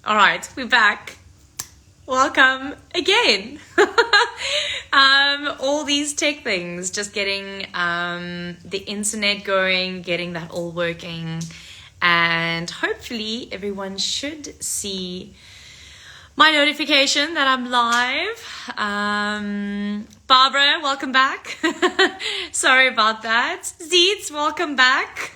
All right, we're back. Welcome again. All these tech things, just getting the internet going, getting that all working, and hopefully everyone should see my notification that I'm live. Barbara, welcome back. Sorry about that. Zeets, welcome back.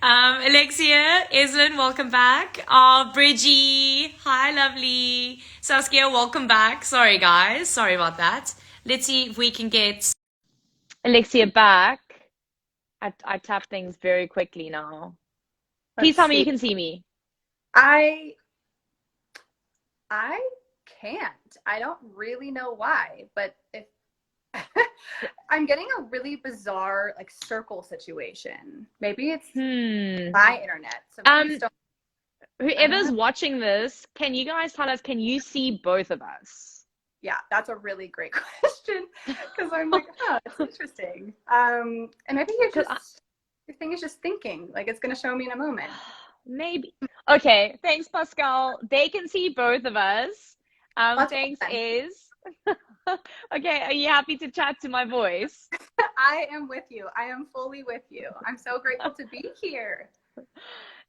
Alexia, Eslin, welcome back. Bridgie, hi, lovely. Saskia, welcome back. Sorry, guys. Sorry about that. Let's see if we can get Alexia back. I tap things very quickly now. Please Let's tell me you see. can see me. I can't. I don't really know why, but if I'm getting a really bizarre like circle situation. Maybe it's my internet. So please don't. I don't Whoever's know. watching this, can you guys tell us, can you see both of us? Yeah, that's a really great question because I'm like, oh, it's interesting. And maybe your thing is just thinking like it's gonna show me in a moment. Maybe. Okay, thanks, Pascal. They can see both of us. That's Thanks, fun. Ez. Okay, are you happy to chat to my voice? I am with you. I am fully with you. I'm so grateful to be here.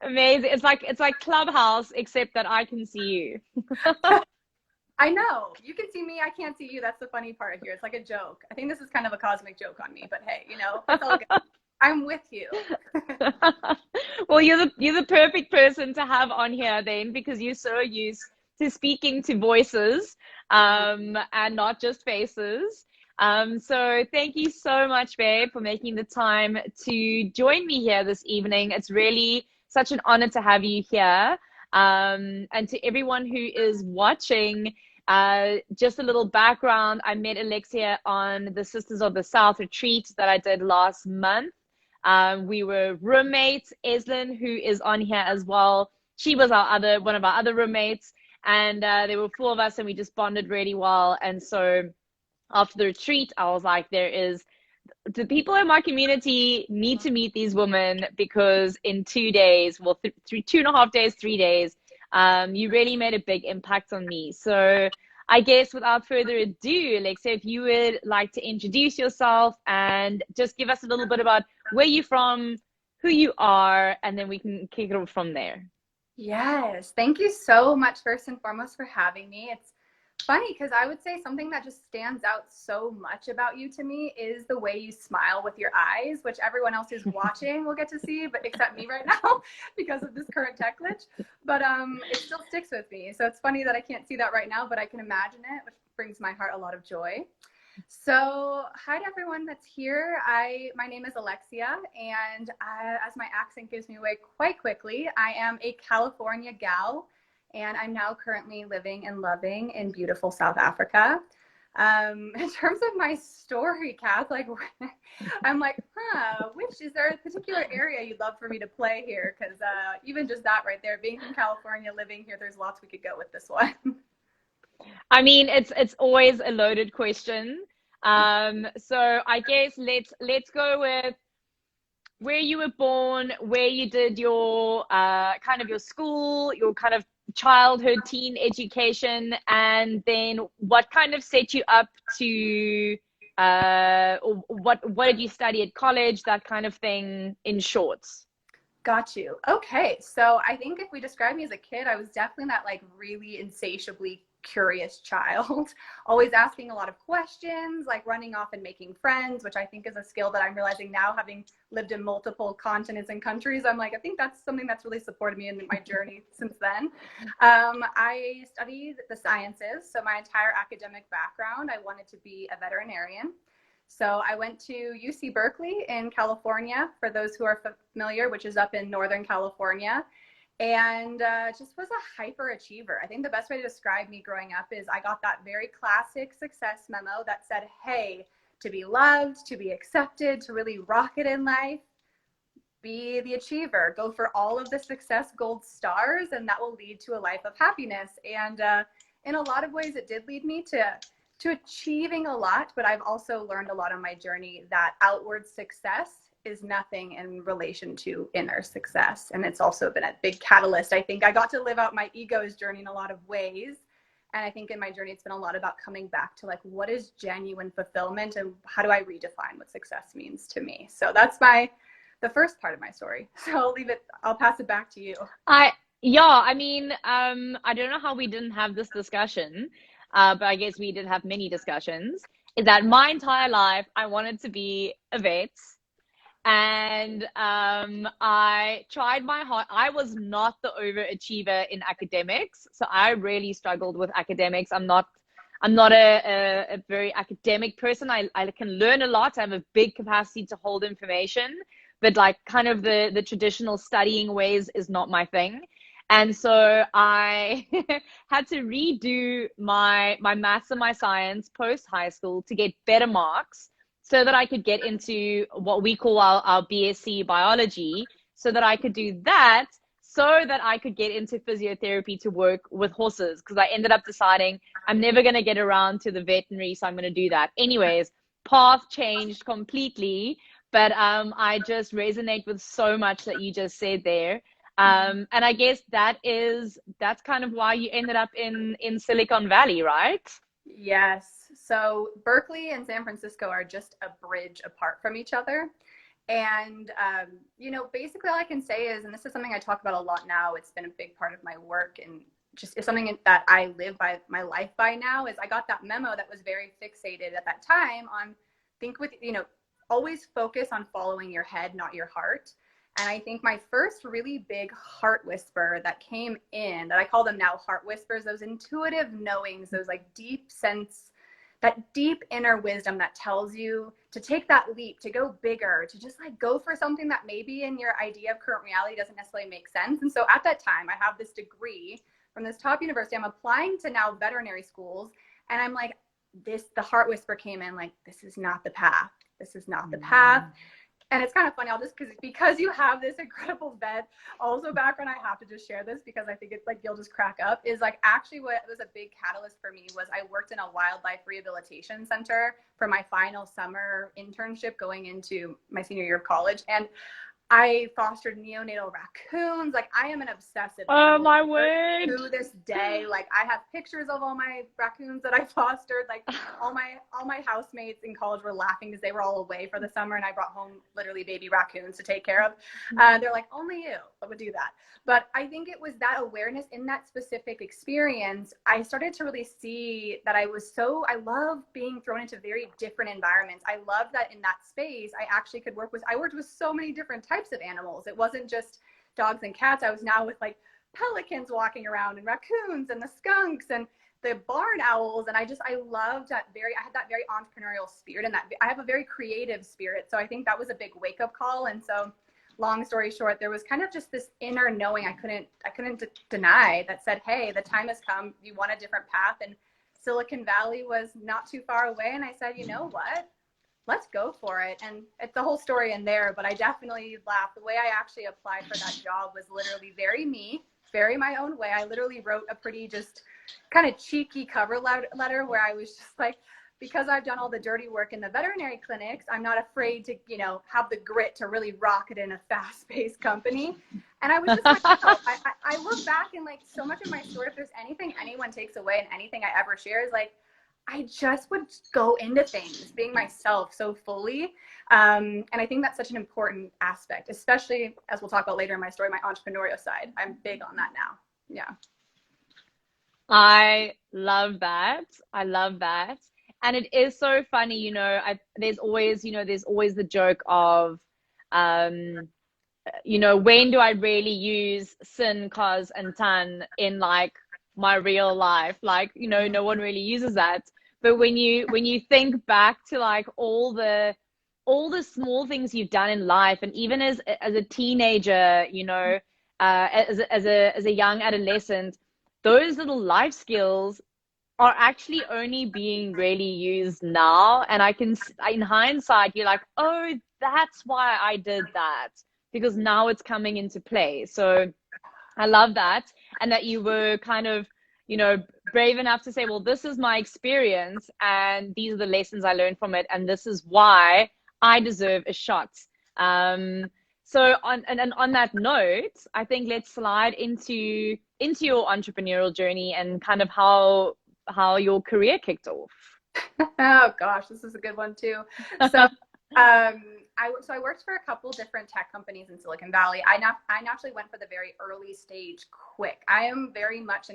Amazing. It's like Clubhouse, except that I can see you. I know. You can see me, I can't see you. That's the funny part here. It's like a joke. I think this is kind of a cosmic joke on me, but hey, it's all good. I'm with you. Well, you're the perfect person to have on here then, because you're so used to speaking to voices, and not just faces. So thank you so much, babe, for making the time to join me here this evening. It's really such an honor to have you here. And to everyone who is watching, just a little background. I met Alexia on the Sisters of the South retreat that I did last month. We were roommates. Eslin, who is on here as well, she was one of our other roommates, and there were four of us, and we just bonded really well. And so after the retreat, I was like, the people in my community need to meet these women, because in 2 days, well, 2.5 days, 3 days, you really made a big impact on me. So I guess without further ado, Alexia, if you would like to introduce yourself and just give us a little bit about where you're from, who you are, and then we can kick it off from there. Yes. Thank you so much, first and foremost, for having me. It's funny because I would say something that just stands out so much about you to me is the way you smile with your eyes, which everyone else who's watching will get to see, but except me right now because of this current tech glitch. But it still sticks with me. So it's funny that I can't see that right now, but I can imagine it, which brings my heart a lot of joy. So hi to everyone that's here. My name is Alexia, and as my accent gives me away quite quickly, I am a California gal, and I'm now currently living and loving in beautiful South Africa. In terms of my story, Kath, like I'm like, is there a particular area you'd love for me to play here? Because even just that right there, being from California, living here, there's lots we could go with this one. I mean, it's always a loaded question. So I guess let's go with where you were born, where you did your kind of your school, your kind of childhood, teen education, and then what kind of set you up to or what did you study at college, that kind of thing, in short. Got you. Okay. So I think if we describe me as a kid, I was definitely that like really insatiably curious child, always asking a lot of questions, like running off and making friends, which I think is a skill that I'm realizing now, having lived in multiple continents and countries. I'm like, I think that's something that's really supported me in my journey since then. I studied the sciences. So my entire academic background, I wanted to be a veterinarian. So I went to UC Berkeley in California, for those who are familiar, which is up in Northern California, and just was a hyper achiever. I think the best way to describe me growing up is I got that very classic success memo that said, hey, to be loved, to be accepted, to really rock it in life, be the achiever, go for all of the success gold stars, and that will lead to a life of happiness. And in a lot of ways, it did lead me to achieving a lot, but I've also learned a lot on my journey that outward success is nothing in relation to inner success. And it's also been a big catalyst. I think I got to live out my ego's journey in a lot of ways. And I think in my journey, it's been a lot about coming back to like, what is genuine fulfillment and how do I redefine what success means to me? So that's the first part of my story. So I'll pass it back to you. I mean, I don't know how we didn't have this discussion, but I guess we did have many discussions. Is that my entire life, I wanted to be a vet. And I tried my heart. I was not the overachiever in academics, so I really struggled with academics. I'm not a very academic person. I can learn a lot. I have a big capacity to hold information, but like kind of the traditional studying ways is not my thing. And so I had to redo my maths and my science post high school to get better marks, so that I could get into what we call our BSc biology, so that I could do that, so that I could get into physiotherapy to work with horses, because I ended up deciding I'm never going to get around to the veterinary, so I'm going to do that. Anyways, path changed completely, but I just resonate with so much that you just said there. And I guess that's kind of why you ended up in Silicon Valley, right? Yes. So Berkeley and San Francisco are just a bridge apart from each other. And, basically all I can say is, and this is something I talk about a lot now, it's been a big part of my work and just is something that I live by my life by now, is I got that memo that was very fixated at that time on always focus on following your head, not your heart. And I think my first really big heart whisper that came in, that I call them now heart whispers, those intuitive knowings, those like deep sense, that deep inner wisdom that tells you to take that leap, to go bigger, to just like go for something that maybe in your idea of current reality doesn't necessarily make sense. And so at that time, I have this degree from this top university. I'm applying to now veterinary schools. And I'm like, the heart whisper came in like, this is not the path. This is not the path. And it's kind of funny, because you have this incredible vet also background, I have to just share this because I think it's like, you'll just crack up, is like actually what was a big catalyst for me was I worked in a wildlife rehabilitation center for my final summer internship going into my senior year of college. And I fostered neonatal raccoons. Like I am an obsessive. Oh my word. To this day, like I have pictures of all my raccoons that I fostered. Like all my housemates in college were laughing because they were all away for the summer and I brought home literally baby raccoons to take care of. They're like, only you would do that. But I think it was that awareness in that specific experience. I started to really see that I love being thrown into very different environments. I love that in that space, I worked with so many different types of animals. It wasn't just dogs and cats. I was now with like pelicans walking around and raccoons and the skunks and the barn owls. And I had that very entrepreneurial spirit, and that I have a very creative spirit. So I think that was a big wake up call. And so long story short, there was kind of just this inner knowing I couldn't deny that said, hey, the time has come. You want a different path. And Silicon Valley was not too far away. And I said, you know what? Let's go for it. And it's the whole story in there, but I definitely laughed. The way I actually applied for that job was literally very me, very my own way. I literally wrote a pretty just kind of cheeky cover letter where I was just like, because I've done all the dirty work in the veterinary clinics, I'm not afraid to, have the grit to really rock it in a fast-paced company. And I was just like, I look back and like so much of my story, if there's anything anyone takes away and anything I ever share is like, I just would go into things being myself so fully. And I think that's such an important aspect, especially as we'll talk about later in my story, my entrepreneurial side. I'm big on that now. Yeah. I love that. And it is so funny, there's always the joke of, when do I really use sin, cause, and tan in like my real life? Like, no one really uses that. But when you think back to like all the small things you've done in life, and even as a teenager, as a young adolescent, those little life skills are actually only being really used now. And in hindsight, you're like, oh, that's why I did that, because now it's coming into play. So I love that. And that you were kind of, brave enough to say, well, this is my experience and these are the lessons I learned from it. And this is why I deserve a shot So on that note, I think let's slide into your entrepreneurial journey and kind of how your career kicked off. Oh gosh, this is a good one too. So I worked for a couple different tech companies in Silicon Valley. I naturally went for the very early stage quick. I am very much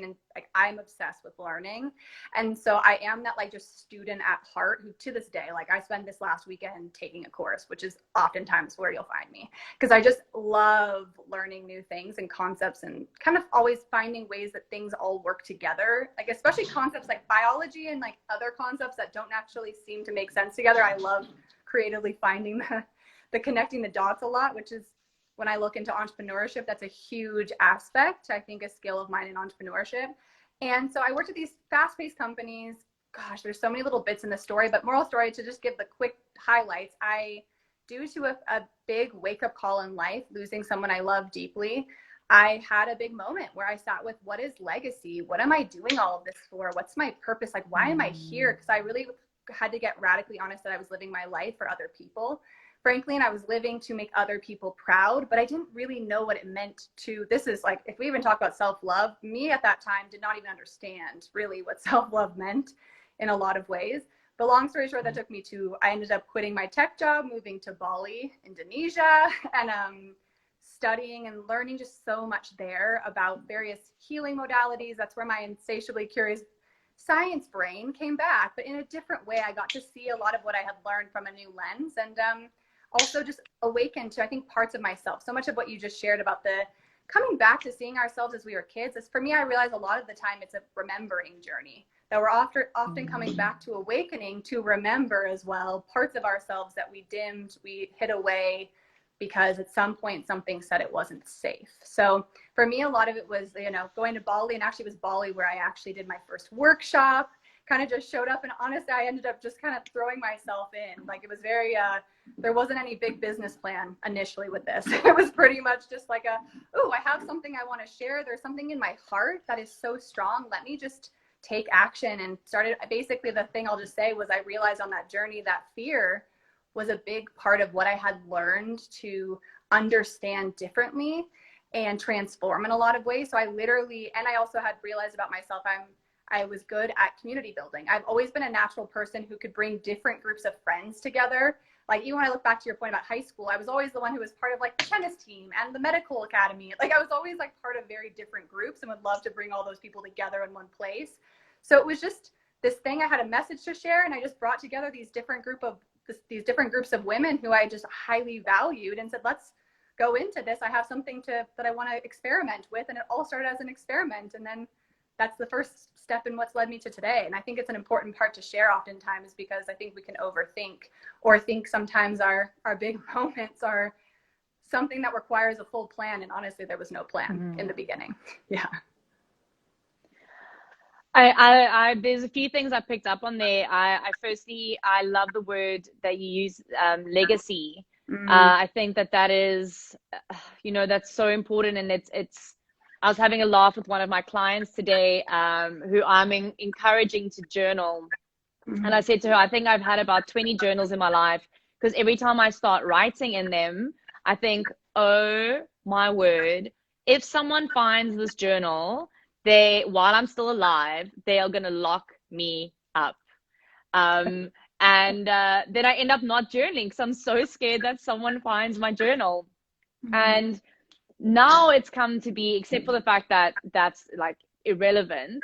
I'm obsessed with learning. And so I am that like just student at heart who to this day, like I spent this last weekend taking a course, which is oftentimes where you'll find me because I just love learning new things and concepts and kind of always finding ways that things all work together. Like especially concepts like biology and like other concepts that don't actually seem to make sense together. I love creatively finding the connecting the dots a lot, which is when I look into entrepreneurship, that's a huge aspect, I think, a skill of mine in entrepreneurship. And so I worked at these fast-paced companies. Gosh, there's so many little bits in the story, but moral story, to just give the quick highlights, due to a big wake-up call in life, losing someone I love deeply, I had a big moment where I sat with, what is legacy? What am I doing all of this for? What's my purpose? Like, why am I here? Because I really had to get radically honest that I was living my life for other people, frankly, and I was living to make other people proud, but I didn't really know what it meant to, this is like, if we even talk about self-love, me at that time did not even understand really what self-love meant in a lot of ways. But long story short, that took me to, I ended up quitting my tech job, moving to Bali, Indonesia, and studying and learning just so much there about various healing modalities. That's where my insatiably curious science brain came back, but in a different way. I got to see a lot of what I had learned from a new lens, and also just awakened to, I think, parts of myself. So much of what you just shared about the coming back to seeing ourselves as we were kids is, for me, I realize a lot of the time it's a remembering journey, that we're often coming back to awakening to remember as well parts of ourselves that we dimmed, we hid away, because at some point something said it wasn't safe. So for me, a lot of it was, going to Bali, and actually it was Bali where I actually did my first workshop, kind of just showed up. And honestly, I ended up just kind of throwing myself in. Like it was very, there wasn't any big business plan initially with this. It was pretty much just like I have something I want to share. There's something in my heart that is so strong. Let me just take action, and started. Basically, the thing I'll just say was I realized on that journey that fear was a big part of what I had learned to understand differently and transform in a lot of ways. So I also had realized about myself, I was good at community building. I've always been a natural person who could bring different groups of friends together. Like even when I look back to your point about high school, I was always the one who was part of like the tennis team and the medical academy. Like I was always like part of very different groups and would love to bring all those people together in one place. So it was just this thing, I had a message to share, and I just brought together these different groups of women who I just highly valued and said, let's go into this. I have something that I want to experiment with. And it all started as an experiment. And then that's the first step in what's led me to today. And I think it's an important part to share oftentimes, because I think we can overthink or think sometimes our big moments are something that requires a full plan. And honestly, there was no plan in the beginning. Yeah. I there's a few things I picked up on there. Firstly, I love the word that you use, legacy. I think that is, that's so important. And I was having a laugh with one of my clients today, who I'm encouraging to journal. And I said to her, I think I've had about 20 journals in my life, because every time I start writing in them, I think, oh my word, if someone finds this journal, while I'm still alive, they are going to lock me up. And then I end up not journaling because I'm so scared that someone finds my journal. And now it's come to be, except for the fact that that's like irrelevant,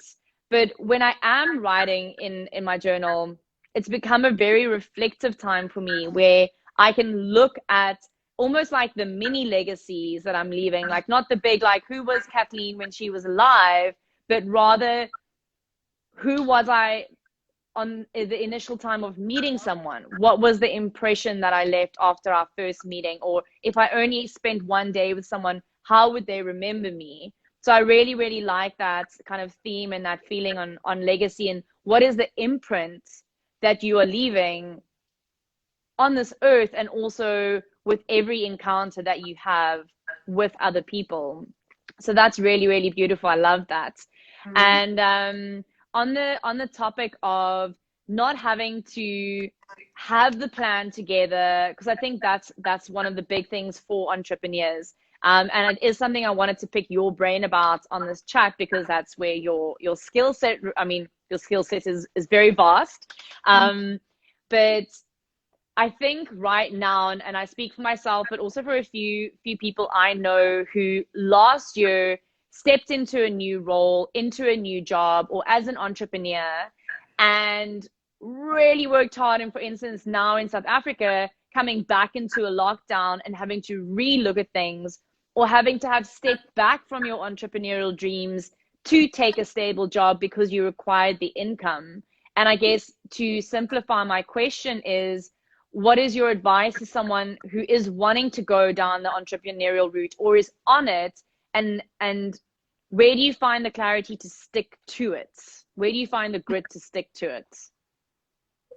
but when I am writing in my journal, it's become a very reflective time for me, where I can look at almost like the mini legacies that I'm leaving, like not the big, like who was Kathleen when she was alive, but rather who was I on the initial time of meeting someone? What was the impression that I left after our first meeting? Or if I only spent one day with someone, how would they remember me? So I really, really like that kind of theme and that feeling on legacy, and what is the imprint that you are leaving on this earth, and also with every encounter that you have with other people. So that's really, really beautiful. I love that. And on the topic of not having to have the plan together, because I think that's one of the big things for entrepreneurs. And it is something I wanted to pick your brain about on this chat, because that's where your skill set, I mean, your skill set is very vast. But I think right now, and I speak for myself, but also for a few people I know who last year stepped into a new role, into a new job, or as an entrepreneur, and really worked hard. And for instance, now in South Africa, coming back into a lockdown and having to re-look at things, or having to have stepped back from your entrepreneurial dreams to take a stable job because you required the income. And I guess to simplify my question is, what is your advice to someone who is wanting to go down the entrepreneurial route or is on it, and where do you find the clarity to stick to it? Where do you find the grit to stick to it?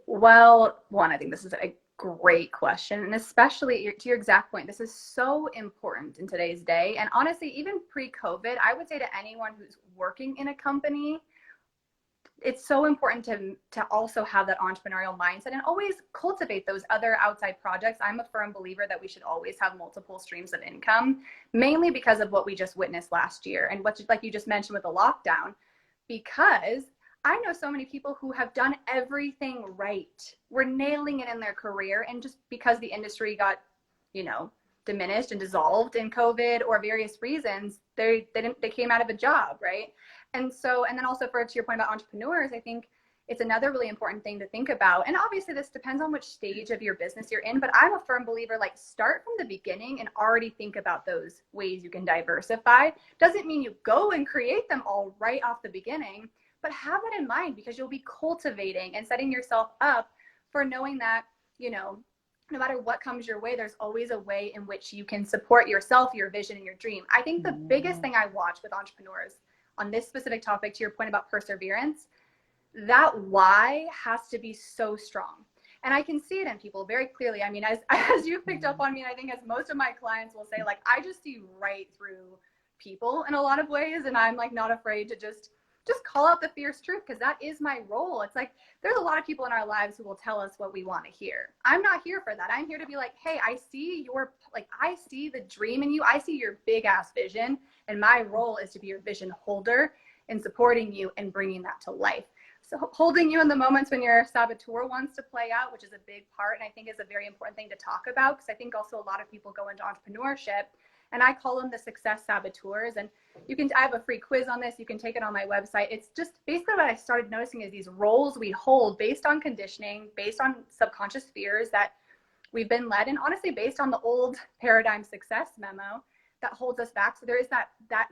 Well, one, I think this is a great question. And especially to your exact point, this is so important in today's day. And honestly, even pre-COVID, I would say to anyone who's working in a company, it's so important to also have that entrepreneurial mindset and always cultivate those other outside projects. I'm a firm believer that we should always have multiple streams of income, mainly because of what we just witnessed last year and what, like you just mentioned with the lockdown, because I know so many people who have done everything right. We're nailing it in their career, and just because the industry got, diminished and dissolved in COVID or various reasons, they came out of a job, right? And then also to your point about entrepreneurs, I think it's another really important thing to think about. And obviously this depends on which stage of your business you're in, but I'm a firm believer, like, start from the beginning and already think about those ways you can diversify. Doesn't mean you go and create them all right off the beginning, but have that in mind, because you'll be cultivating and setting yourself up for knowing that, no matter what comes your way, there's always a way in which you can support yourself, your vision, and your dream. I think the biggest thing I watch with entrepreneurs on this specific topic, to your point about perseverance, that why has to be so strong. And I can see it in people very clearly. I mean, as you've picked up on me, and I think as most of my clients will say, like, I just see right through people in a lot of ways. And I'm like not afraid to just call out the fierce truth, because that is my role. It's like, there's a lot of people in our lives who will tell us what we want to hear. I'm not here for that. I'm here to be like, hey, I see I see the dream in you. I see your big ass vision. And my role is to be your vision holder and supporting you and bringing that to life. So holding you in the moments when your saboteur wants to play out, which is a big part, and I think is a very important thing to talk about, because I think also a lot of people go into entrepreneurship, and I call them the success saboteurs. And I have a free quiz on this. You can take it on my website. It's just basically what I started noticing is these roles we hold based on conditioning, based on subconscious fears that we've been led, and honestly based on the old paradigm success memo that holds us back. So there is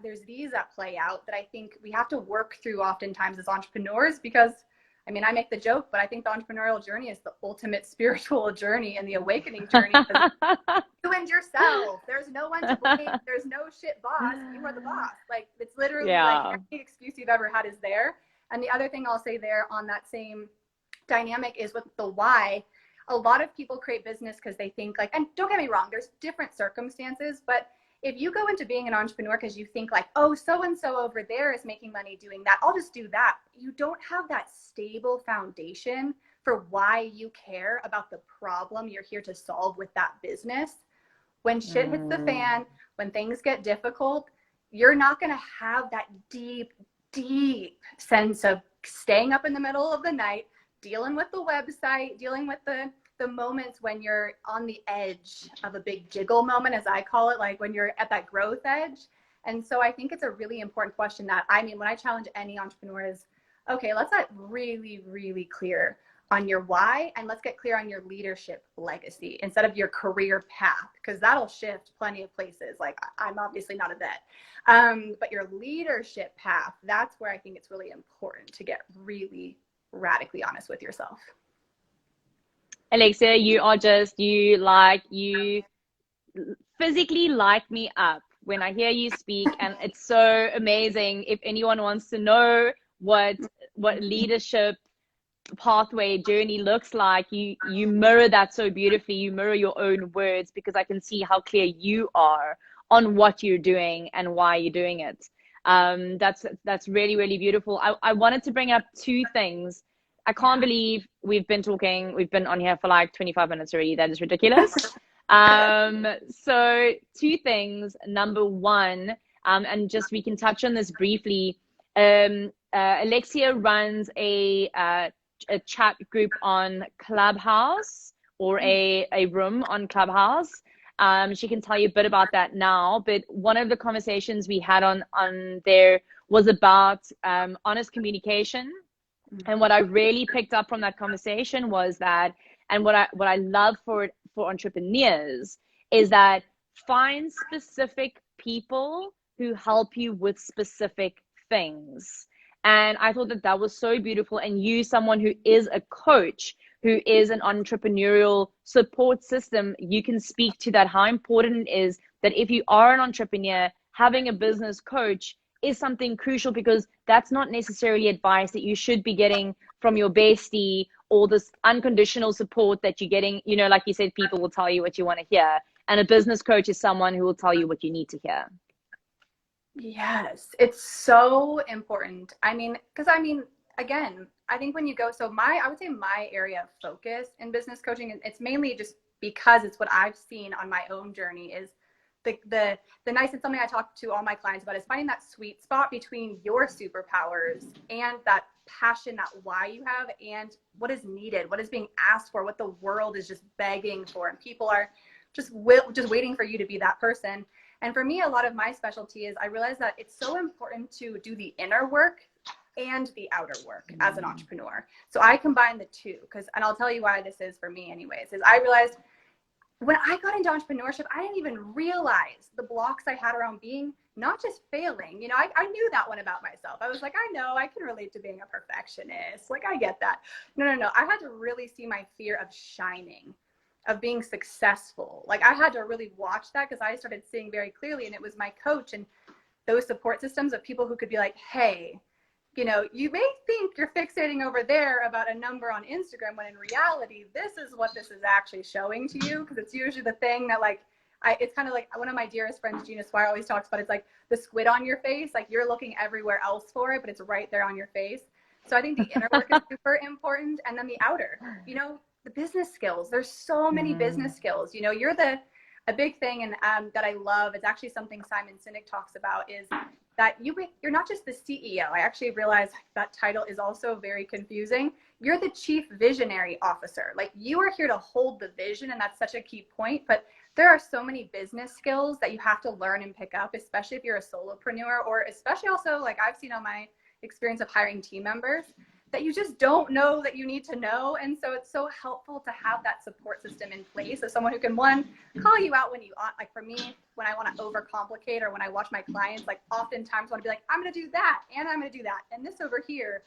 there's these that play out that I think we have to work through oftentimes as entrepreneurs, because I mean, I make the joke, but I think the entrepreneurial journey is the ultimate spiritual journey and the awakening journey. You and yourself. There's no one to blame. There's no shit boss. You are the boss. Like, it's literally like any excuse you've ever had is there. And the other thing I'll say there on that same dynamic is with the why. A lot of people create business because they think like, and don't get me wrong, there's different circumstances, but if you go into being an entrepreneur because you think like, oh, so-and-so over there is making money doing that, I'll just do that. You don't have that stable foundation for why you care about the problem you're here to solve with that business. When shit hits the fan, when things get difficult, you're not going to have that deep, deep sense of staying up in the middle of the night, dealing with the website, dealing with the moments when you're on the edge of a big jiggle moment, as I call it, like when you're at that growth edge. And so I think it's a really important question that, I mean, when I challenge any entrepreneur is, okay, let's get really, really clear on your why, and let's get clear on your leadership legacy instead of your career path, because that'll shift plenty of places. Like, I'm obviously not a vet, but your leadership path, that's where I think it's really important to get really radically honest with yourself. Alexia, you physically light me up when I hear you speak, and it's so amazing. If anyone wants to know what leadership pathway journey looks like, you mirror that so beautifully. You mirror your own words, because I can see how clear you are on what you're doing and why you're doing it. That's really, really beautiful. I wanted to bring up two things. I can't believe we've been on here for like 25 minutes already. That is ridiculous. So two things. Number one, and just we can touch on this briefly. Alexia runs a chat group on Clubhouse, or a room on Clubhouse. She can tell you a bit about that now, but one of the conversations we had on there was about honest communication. And what I really picked up from that conversation was that, and what I love for entrepreneurs is that find specific people who help you with specific things. And I thought that was so beautiful. And you, someone who is a coach, who is an entrepreneurial support system, you can speak to that, how important it is that if you are an entrepreneur, having a business coach is something crucial, because that's not necessarily advice that you should be getting from your bestie, or this unconditional support that you're getting. You know, like you said, people will tell you what you want to hear. And a business coach is someone who will tell you what you need to hear. Yes, it's so important. I mean, because again, I think when you go, I would say my area of focus in business coaching, it's mainly just because it's what I've seen on my own journey, is the nice, and something I talk to all my clients about, is finding that sweet spot between your superpowers and that passion, that why you have, and what is needed, what is being asked for, what the world is just begging for, and people are just waiting for you to be that person. And for me, a lot of my specialty is, I realize that it's so important to do the inner work and the outer work as an entrepreneur. So I combine the two, and I'll tell you why this is for me anyways, is I realized when I got into entrepreneurship, I didn't even realize the blocks I had around being, not just failing. You know, I knew that one about myself. I was like, I know, I can relate to being a perfectionist. Like, I get that. No. I had to really see my fear of shining, of being successful. Like, I had to really watch that, because I started seeing very clearly, and it was my coach and those support systems of people who could be like, hey, you know, you may think you're fixating over there about a number on Instagram, when in reality, this is what this is actually showing to you. Because it's usually the thing that, like, it's kind of like one of my dearest friends, Gina Swire, always talks about. It's like the squid on your face. Like, you're looking everywhere else for it, but it's right there on your face. So I think the inner work is super important. And then the outer, you know, the business skills. There's so many business skills. You know, a big thing, and that I love, it's actually something Simon Sinek talks about, is that you're not just the CEO. I actually realized that title is also very confusing. You're the chief visionary officer. Like, you are here to hold the vision, and that's such a key point. But there are so many business skills that you have to learn and pick up, especially if you're a solopreneur, or especially also, like I've seen on my experience of hiring team members, that you just don't know that you need to know. And so it's so helpful to have that support system in place, of someone who can, one, call you out when you, like for me, when I want to overcomplicate, or when I watch my clients, like oftentimes I want to be like, I'm going to do that, and I'm going to do that, and this over here,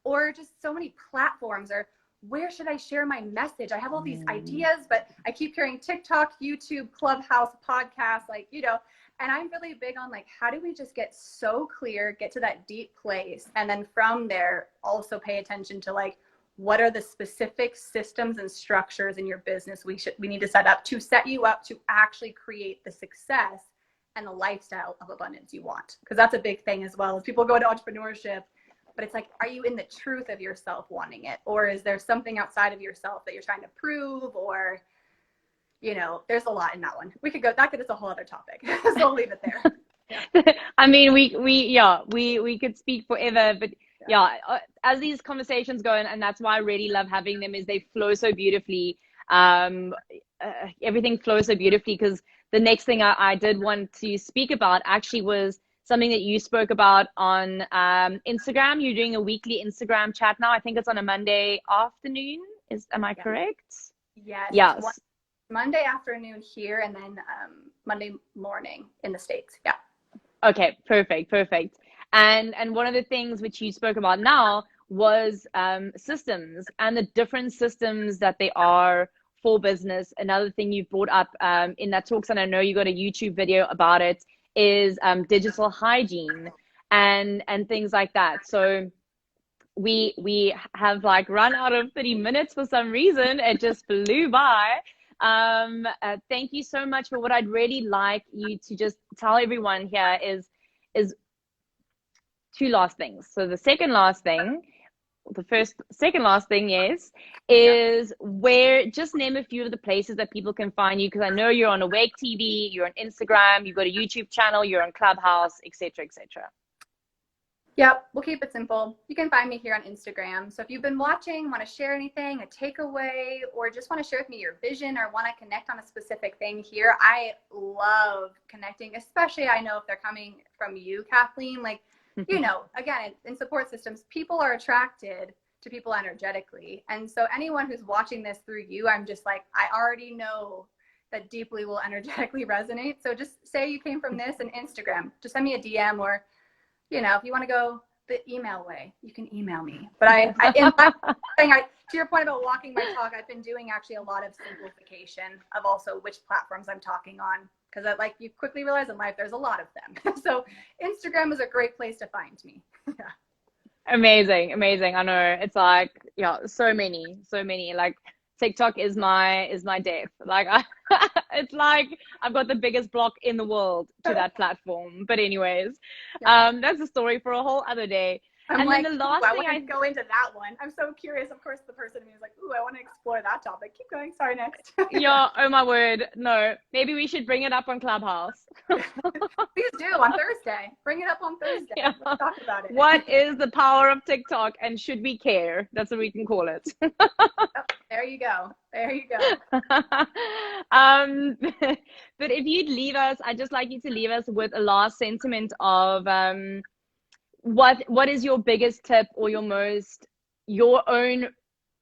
or just so many platforms, or where should I share my message? I have all these ideas, but I keep hearing TikTok, YouTube, Clubhouse, podcasts, like, you know, and I'm really big on, like, how do we just get so clear, get to that deep place, and then from there also pay attention to, like, what are the specific systems and structures in your business we need to set up to set you up to actually create the success and the lifestyle of abundance you want. Because that's a big thing as well, as people go into entrepreneurship, but it's like, are you in the truth of yourself wanting it? Or is there something outside of yourself that you're trying to prove? Or, you know, there's a lot in that one. We could go, that is a whole other topic. So I'll leave it there. Yeah. I mean, we could speak forever, but yeah, as these conversations go, and that's why I really love having them, is they flow so beautifully. Everything flows so beautifully, because the next thing I did want to speak about actually was something that you spoke about on Instagram. You're doing a weekly Instagram chat now. I think it's on a Monday afternoon. Am I correct? Yes. Yes. Monday afternoon here, and then Monday morning in the States. Yeah. Okay, perfect. And one of the things which you spoke about now was systems, and the different systems that they are for business. Another thing you brought up in that talks, and I know you got a YouTube video about it, is digital hygiene and things like that. So we have like run out of 30 minutes for some reason. It just flew by. Thank you so much. But what I'd really like you to just tell everyone here is two last things. So the second last thing second last thing, yes, is where, just name a few of the places that people can find you, because I know you're on Awake TV, you're on Instagram, you've got a YouTube channel, you're on Clubhouse, etc., etc. Yep, we'll keep it simple. You can find me here on Instagram. So if you've been watching, want to share anything, a takeaway, or just want to share with me your vision or want to connect on a specific thing here, I love connecting, especially I know if they're coming from you, Kathleen, like, you know, again, in support systems, people are attracted to people energetically. And so anyone who's watching this through you, I'm just like, I already know that deeply will energetically resonate. So just say you came from this and Instagram, just send me a DM, or you know, if you want to go the email way, you can email me. But to your point about walking my talk, I've been doing actually a lot of simplification of also which platforms I'm talking on, because like you quickly realize in life, there's a lot of them. So Instagram is a great place to find me. Yeah. Amazing. I know, it's like, yeah, so many, like TikTok is my death. Like it's like I've got the biggest block in the world to that platform. But anyways, that's a story for a whole other day. I'm and like, then the last thing I go into that one. I'm so curious. Of course, the person in me is like, ooh, I want to explore that topic. Keep going. Sorry, next. Yeah. Oh my word. No. Maybe we should bring it up on Clubhouse. Please do on Thursday. Bring it up on Thursday. Yeah. Let's talk about it. What is the power of TikTok, and should we care? That's what we can call it. There you go. But if you'd leave us, I'd just like you to leave us with a last sentiment of what is your biggest tip, or your own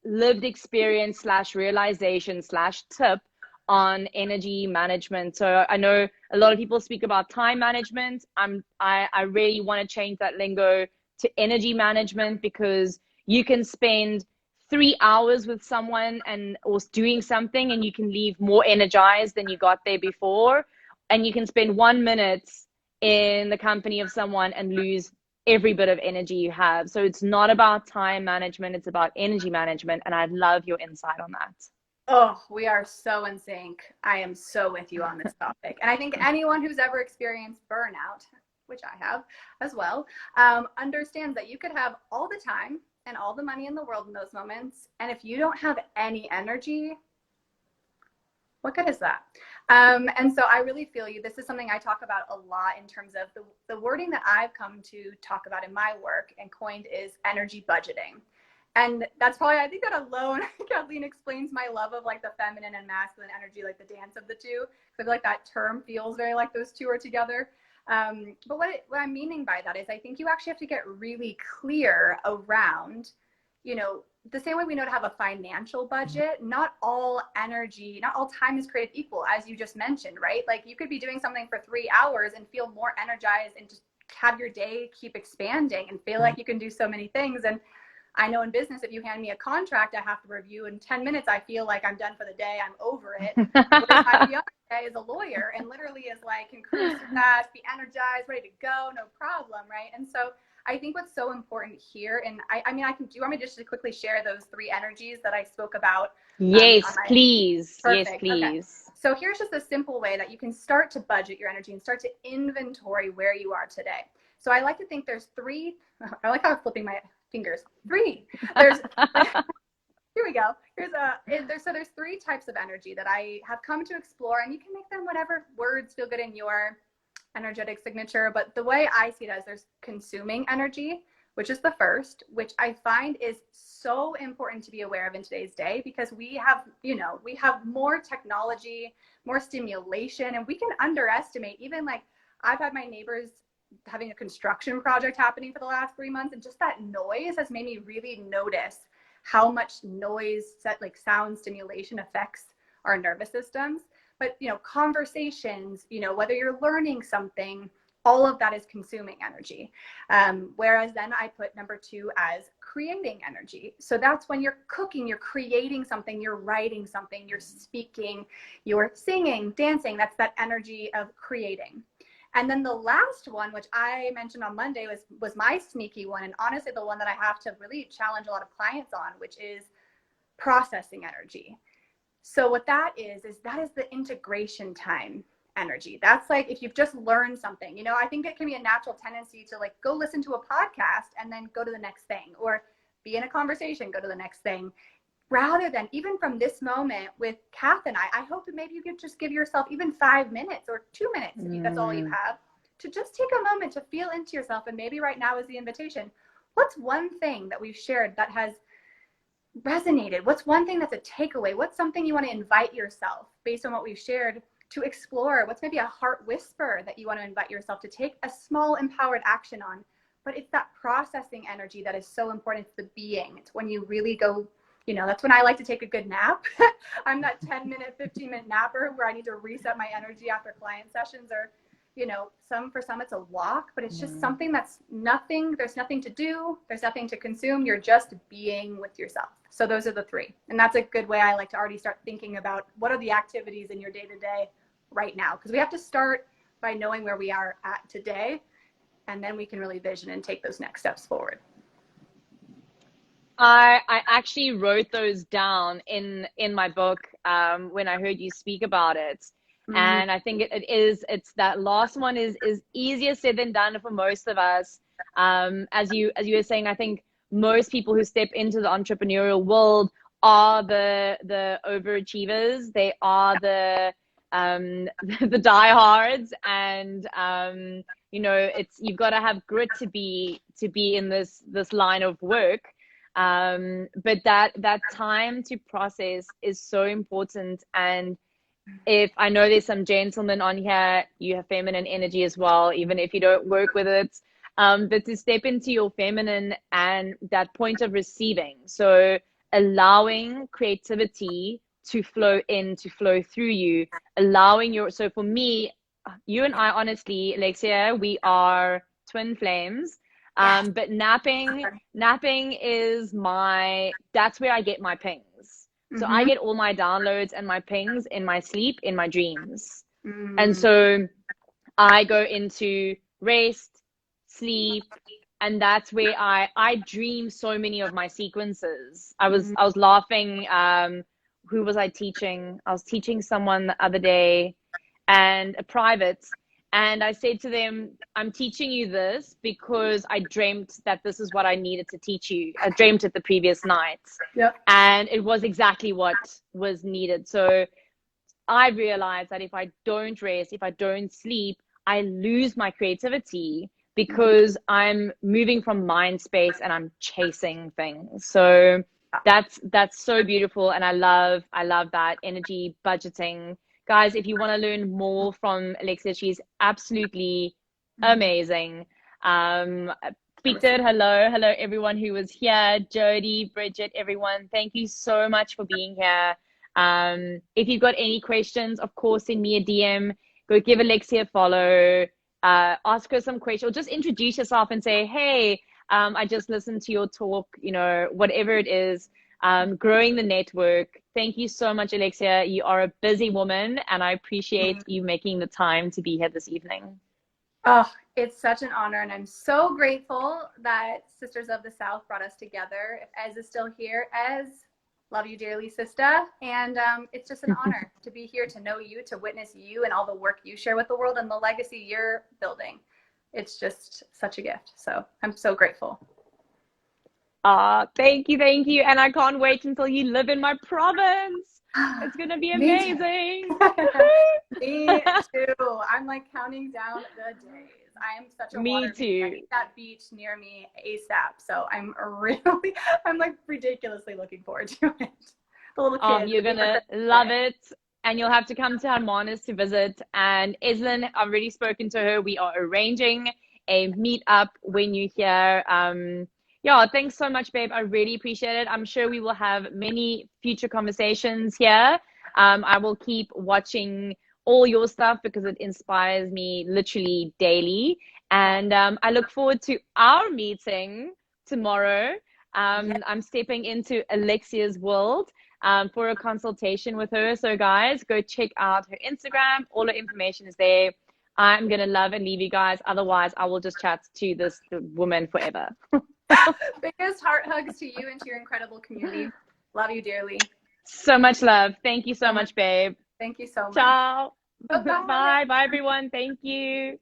lived experience / realization / tip on energy management. So I know a lot of people speak about time management. I really want to change that lingo to energy management, because you can spend 3 hours with someone or doing something, and you can leave more energized than you got there before. And you can spend 1 minute in the company of someone and lose every bit of energy you have. So it's not about time management, it's about energy management. And I'd love your insight on that. Oh, we are so in sync. I am so with you on this topic. And I think anyone who's ever experienced burnout, which I have as well, understands that you could have all the time and all the money in the world in those moments, and if you don't have any energy, what good is that? And so I really feel you. This is something I talk about a lot in terms of the wording that I've come to talk about in my work and coined is energy budgeting. And that's probably, I think that alone, Kathleen explains my love of like the feminine and masculine energy, like the dance of the two. I feel like that term feels very like those two are together. But what I'm meaning by that is I think you actually have to get really clear around, you know, the same way we know to have a financial budget, not all energy, not all time is created equal, as you just mentioned, right? Like you could be doing something for 3 hours and feel more energized and just have your day keep expanding and feel like you can do so many things. And I know in business, if you hand me a contract I have to review in 10 minutes, I feel like I'm done for the day. I'm over it. Whereas my fiance is a lawyer and literally is like, can cruise fast, be energized, ready to go, no problem, right? And so I think what's so important here, and I mean, do you want me just to quickly share those 3 energies that I spoke about? Yes, please. Perfect. Yes, please. Okay. So here's just a simple way that you can start to budget your energy and start to inventory where you are today. So I like to think there's 3, I like how I'm flipping my fingers. 3. There's here we go. There's 3 types of energy that I have come to explore, and you can make them whatever words feel good in your energetic signature. But the way I see it as there's consuming energy, which is the first, which I find is so important to be aware of in today's day, because we have more technology, more stimulation, and we can underestimate. Even like I've had my neighbors having a construction project happening for the last 3 months, and just that noise has made me really notice how much noise, like sound stimulation, affects our nervous systems. But conversations, whether you're learning something, all of that is consuming energy. Whereas then I put number 2 as creating energy. So that's when you're cooking, you're creating something, you're writing something, you're speaking, you're singing, dancing. That's that energy of creating. And then the last one, which I mentioned on Monday, was my sneaky one, and honestly the one that I have to really challenge a lot of clients on, which is processing energy. So what that is the integration time energy. That's like if you've just learned something, I think it can be a natural tendency to like go listen to a podcast and then go to the next thing, or be in a conversation, go to the next thing. Rather than, even from this moment with Kath and I hope that maybe you could just give yourself even 5 minutes or 2 minutes, if that's all you have, to just take a moment to feel into yourself. And maybe right now is the invitation. What's one thing that we've shared that has resonated? What's one thing that's a takeaway? What's something you want to invite yourself, based on what we've shared, to explore? What's maybe a heart whisper that you want to invite yourself to take a small empowered action on? But it's that processing energy that is so important. It's the being. It's when you really go, that's when I like to take a good nap. I'm that 10-minute, 15-minute napper where I need to reset my energy after client sessions, or, for some it's a walk, but it's just something that's nothing. There's nothing to do. There's nothing to consume. You're just being with yourself. So those are the 3. And that's a good way I like to already start thinking about what are the activities in your day-to-day right now. Because we have to start by knowing where we are at today, and then we can really vision and take those next steps forward. I actually wrote those down in my book when I heard you speak about it. And I think it's that last one is easier said than done for most of us. As you were saying, I think most people who step into the entrepreneurial world are the overachievers. They are the diehards, and you've got to have grit to be in this line of work. But that time to process is so important. And if I know there's some gentlemen on here, you have feminine energy as well, even if you don't work with it, but to step into your feminine and that point of receiving. So allowing creativity to flow in, to flow through you, so for me, you and I, honestly, Alexia, we are twin flames. But napping is that's where I get my pings. So I get all my downloads and my pings in my sleep, in my dreams. And so I go into rest, sleep, and that's where I dream so many of my sequences. I was laughing. Who was I teaching? I was teaching someone the other day, and a private. And I said to them, I'm teaching you this because I dreamt that this is what I needed to teach you. I dreamt it the previous night. Yep. And it was exactly what was needed. So I realized that if I don't rest, if I don't sleep, I lose my creativity because I'm moving from mind space and I'm chasing things. So that's so beautiful. And I love that energy budgeting. Guys, if you want to learn more from Alexia, she's absolutely amazing. Peter, hello everyone who was here. Jody, Bridget, everyone, thank you so much for being here. If you've got any questions, of course, send me a DM. Go give Alexia a follow. Ask her some questions, or just introduce yourself and say, hey, I just listened to your talk, whatever it is. Growing the network. Thank you so much, Alexia. You are a busy woman, and I appreciate you making the time to be here this evening. Oh, it's such an honor, and I'm so grateful that Sisters of the South brought us together. If Ez is still here, Ez, love you dearly, sister. And it's just an honor to be here, to know you, to witness you and all the work you share with the world and the legacy you're building. It's just such a gift. So I'm so grateful. Thank you. And I can't wait until you live in my province. It's going to be amazing. Me too. I'm like counting down the days. I am such a water baby. I need that beach near me ASAP. So I'm like ridiculously looking forward to it. The little kids. You're going to love it. And you'll have to come to Hermanus to visit. And Eslyn, I've already spoken to her. We are arranging a meetup when you're here. Yeah, thanks so much, babe. I really appreciate it. I'm sure we will have many future conversations here. I will keep watching all your stuff because it inspires me literally daily. And I look forward to our meeting tomorrow. I'm stepping into Alexia's world for a consultation with her. So guys, go check out her Instagram. All her information is there. I'm going to love and leave you guys. Otherwise, I will just chat to this woman forever. Biggest heart hugs to you and to your incredible community. Love you dearly. So much love. Thank you so much, babe. Thank you so much. Ciao. Bye-bye. Bye, everyone. Thank you.